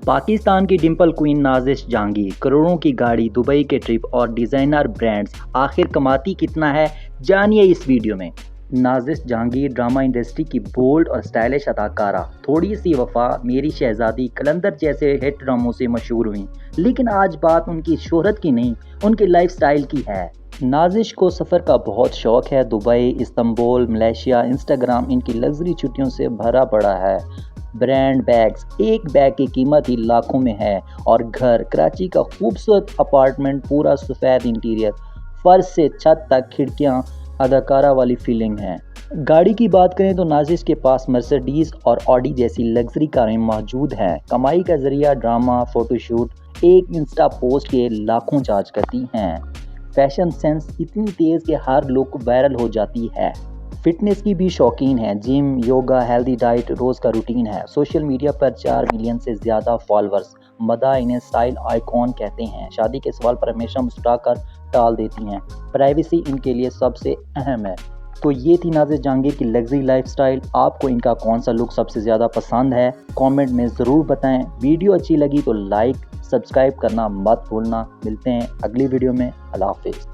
پاکستان کی dimple queen نازش جہانگیر، کروڑوں کی گاڑی، دبئی کے ٹرپ اور ڈیزائنر برانڈز، آخر کماتی کتنا ہے؟ جانیے اس ویڈیو میں۔ نازش جہانگیر ڈرامہ انڈسٹری کی بولڈ اور اسٹائلش اداکارہ، تھوڑی سی وفا، میری شہزادی، کلندر جیسے ہٹ ڈراموں سے مشہور ہوئیں، لیکن آج بات ان کی شہرت کی نہیں، ان کے لائف سٹائل کی ہے۔ نازش کو سفر کا بہت شوق ہے۔ دبئی، استنبول، ملیشیا، انسٹاگرام ان کی لگژری چھٹیوں سے بھرا پڑا ہے۔ برانڈ بیگز، ایک بیگ کی قیمت ہی لاکھوں میں ہے، اور گھر، کراچی کا خوبصورت اپارٹمنٹ، پورا سفید انٹیریئر، فرش سے چھت تک کھڑکیاں، اداکارہ والی فیلنگ ہے۔ گاڑی کی بات کریں تو نازش کے پاس مرسڈیز اور آڈی جیسی لگژری کاریں موجود ہیں۔ کمائی کا ذریعہ ڈرامہ، فوٹو شوٹ، ایک انسٹا پوسٹ کے لاکھوں چارج کرتی ہیں۔ فیشن سینس اتنی تیز کہ ہر لک وائرل ہو جاتی ہے۔ فٹنس کی بھی شوقین ہے، جم، یوگا، ہیلدی ڈائٹ روز کا روٹین ہے۔ سوشل میڈیا پر 4 ملین سے زیادہ فالورز، مداح انہیں اسٹائل آئیکن کہتے ہیں۔ شادی کے سوال پر ہمیشہ مسکرا کر ٹال دیتی ہیں، پرائیویسی ان کے لیے سب سے اہم ہے۔ تو یہ تھی نازش جہانگیر کی لگژری لائف سٹائل۔ آپ کو ان کا کون سا لک سب سے زیادہ پسند ہے؟ کامنٹ میں ضرور بتائیں۔ ویڈیو اچھی لگی تو لائک، سبسکرائب کرنا مت بھولنا۔ ملتے ہیں اگلی ویڈیو میں۔ اللہ حافظ۔